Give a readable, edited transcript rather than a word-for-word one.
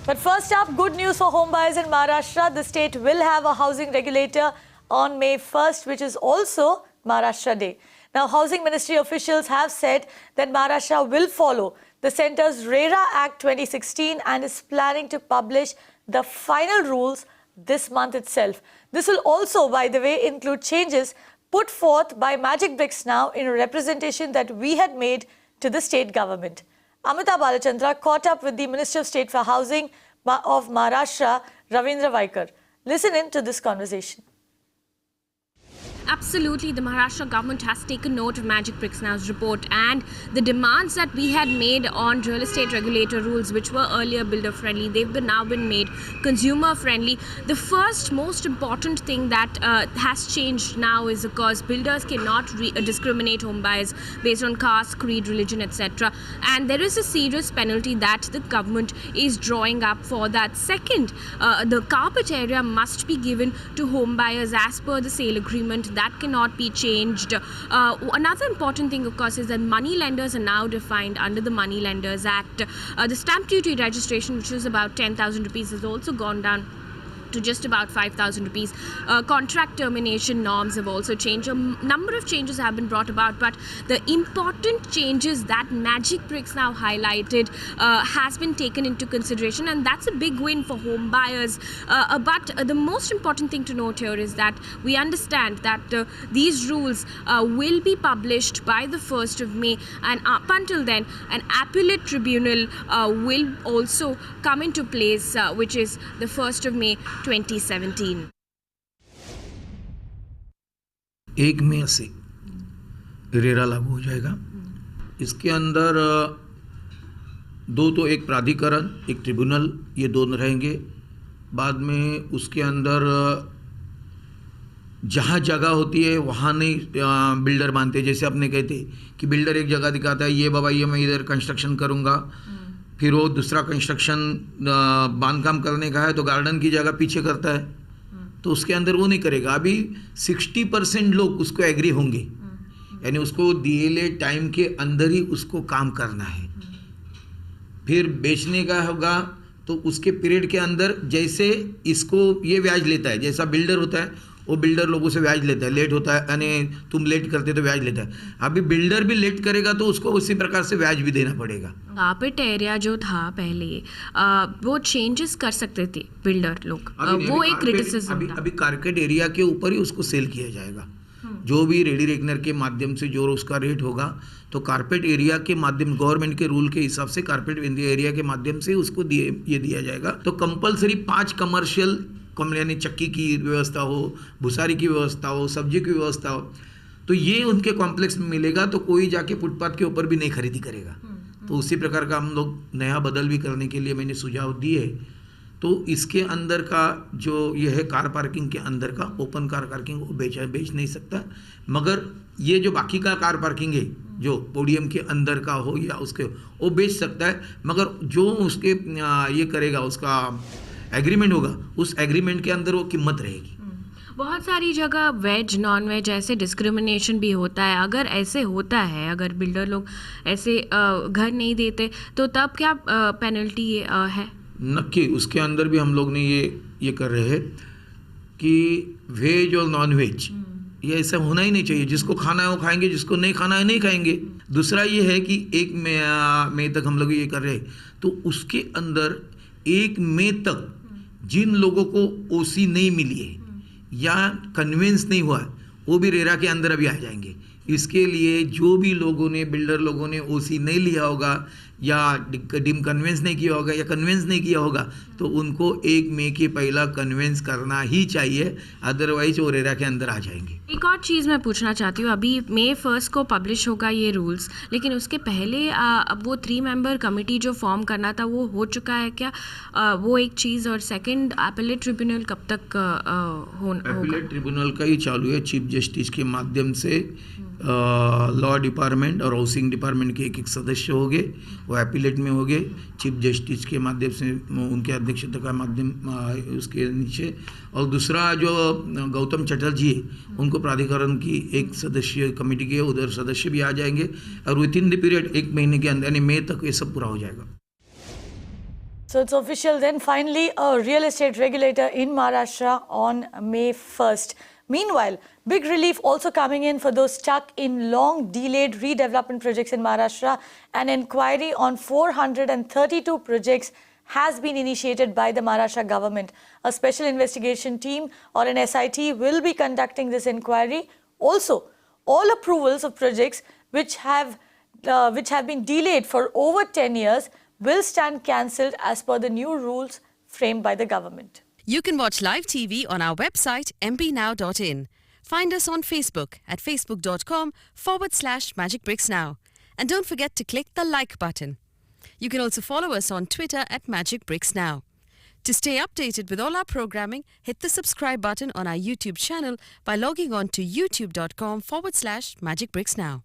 But first up, good news for home buyers in Maharashtra. The state will have a housing regulator on May 1st, which is also Maharashtra Day. Now, Housing Ministry officials have said that Maharashtra will follow the centre's RERA Act 2016 and is planning to publish the final rules this month itself. This will also, by the way, include changes put forth by Magic Bricks Now in a representation that we had made to the state government. Amita Balachandra caught up with the Minister of State for Housing of Maharashtra, Ravindra Vaikar. Listen in to this conversation. Absolutely, the Maharashtra government has taken note of Magic Bricks Now's report and the demands that we had made on real estate regulator rules, which were earlier builder friendly, they've now been made consumer friendly. The first most important thing that has changed now is, of course, builders cannot discriminate home buyers based on caste, creed, religion, etc. And there is a serious penalty that the government is drawing up for that. Second, the carpet area must be given to home buyers as per the sale agreement. That cannot be changed. Another important thing, of course, is that money lenders are now defined under the Money Lenders Act. The stamp duty registration, which was about 10,000 rupees, has also gone down to just about 5,000 rupees. Contract termination norms have also changed. A number of changes have been brought about, but the important changes that Magic Bricks Now highlighted has been taken into consideration, and that's a big win for home buyers. But the most important thing to note here is that we understand that these rules will be published by the 1st of May, and up until then, an appellate tribunal will also come into place, which is the 1st of May 2017. 1 मई से RERA लागू हो जाएगा। इसके अंदर दो तो एक प्राधिकरण, एक ट्रिब्यूनल, ये दोनों रहेंगे। बाद में उसके अंदर जहाँ जगह होती है वहाँ नहीं बिल्डर मानते। जैसे आपने कहते कि बिल्डर एक जगह दिखाता है, ये बाबा ये मैं इधर कंस्ट्रक्शन करूँगा, फिर वो दूसरा कंस्ट्रक्शन बांधकाम करने का है तो गार्डन की जगह पीछे करता है, तो उसके अंदर वो नहीं करेगा। अभी 60% लोग उसको एग्री होंगे, यानी उसको दिए टाइम के अंदर ही उसको काम करना है। फिर बेचने का होगा तो उसके पीरियड के अंदर जैसे इसको ये ब्याज लेता है, जैसा बिल्डर होता है वो बिल्डर लोगों से ब्याज लेता है, लेट होता है यानी तुम लेट करते तो ब्याज लेता है। अभी बिल्डर भी लेट करेगा तो उसको उसी प्रकार से ब्याज भी देना पड़ेगा। कार्पेट एरिया जो था पहले वो चेंजेस कर सकते थे बिल्डर लोग, वो एक क्रिटिसिज्म था। अभी कार्पेट एरिया के ऊपर ही उसको सेल किया जाएगा। जो भी रेडी रेकनर के माध्यम से जो उसका रेट होगा तो कार्पेट एरिया के माध्यम, गवर्नमेंट के रूल के हिसाब से कार्पेट एरिया के माध्यम से उसको ये दिया जाएगा। तो कंपलसरी 5 कमर्शियल यानी चक्की की व्यवस्था हो, भुसारी की व्यवस्था हो, सब्जी की व्यवस्था हो, तो ये उनके कॉम्प्लेक्स में मिलेगा, तो कोई जाके फुटपाथ के ऊपर भी नहीं खरीदी करेगा। तो उसी प्रकार का हम लोग नया बदल भी करने के लिए मैंने सुझाव दिए। तो इसके अंदर का जो ये है कार पार्किंग के अंदर का ओपन कार पार्किंग वो बेच नहीं सकता, मगर ये जो बाकी का कार पार्किंग है जो पोडियम के अंदर का हो या उसके वो बेच सकता है, मगर जो उसके ये करेगा उसका एग्रीमेंट होगा, उस एग्रीमेंट के अंदर वो कीमत रहेगी। बहुत सारी जगह वेज नॉन वेज ऐसे डिस्क्रिमिनेशन भी होता है। अगर ऐसे होता है, अगर बिल्डर लोग ऐसे घर नहीं देते तो तब क्या पेनल्टी है? नक्की उसके अंदर भी हम लोग ने ये कर रहे हैं कि वेज और नॉन वेज ये ऐसा होना ही नहीं चाहिए। जिसको खाना है वो खाएंगे, जिसको नहीं खाना है नहीं खाएंगे। दूसरा ये है कि 1 मई तक हम लोग ये कर रहे हैं, तो उसके अंदर 1 मई तक जिन लोगों को ओसी नहीं मिली है या कन्वेंस नहीं हुआ है वो भी रेरा के अंदर अभी आ जाएंगे। इसके लिए जो भी लोगों ने बिल्डर लोगों ने ओसी नहीं लिया होगा या डिम कन्वेंस नहीं किया होगा या कन्वेंस नहीं किया होगा तो उनको 1 मई के पहला कन्वेंस करना ही चाहिए, अदरवाइज वो रेरा के अंदर आ जाएंगे। एक और चीज़ मैं पूछना चाहती हूँ, अभी May 1 को पब्लिश होगा ये रूल्स, लेकिन उसके पहले अब वो 3 मेंबर कमेटी जो फॉर्म करना था वो हो चुका है क्या? वो एक चीज़, और सेकंड एपेलेट ट्रिब्यूनल कब तक होगा? एपेलेट ट्रिब्यूनल का ही चालू है। चीफ जस्टिस के माध्यम से लॉ डिपार्टमेंट और हाउसिंग डिपार्टमेंट के एक सदस्य हो गए, वो एपिलेट में हो गए। चीफ जस्टिस के माध्यम से उनके अध्यक्षता का माध्यम उसके नीचे, और दूसरा जो गौतम चटर्जी है उनको प्राधिकरण की एक सदस्य कमेटी के उधर सदस्य भी आ जाएंगे, और विद इन द पीरियड 1 महीने के अंदर यानी मई तक ये सब पूरा हो जाएगा। So it's official then, finally, a real estate regulator in Maharashtra on May 1st. Meanwhile, big relief also coming in for those stuck in long delayed redevelopment projects in Maharashtra. An inquiry on 432 projects has been initiated by the Maharashtra government. A special investigation team or an SIT will be conducting this inquiry. Also, all approvals of projects which have been delayed for over 10 years will stand cancelled as per the new rules framed by the government. You can watch live TV on our website mpnow.in. Find us on Facebook at facebook.com/magicbricksnow. And don't forget to click the like button. You can also follow us on Twitter at magicbricksnow. To stay updated with all our programming, hit the subscribe button on our YouTube channel by logging on to youtube.com/magicbricksnow.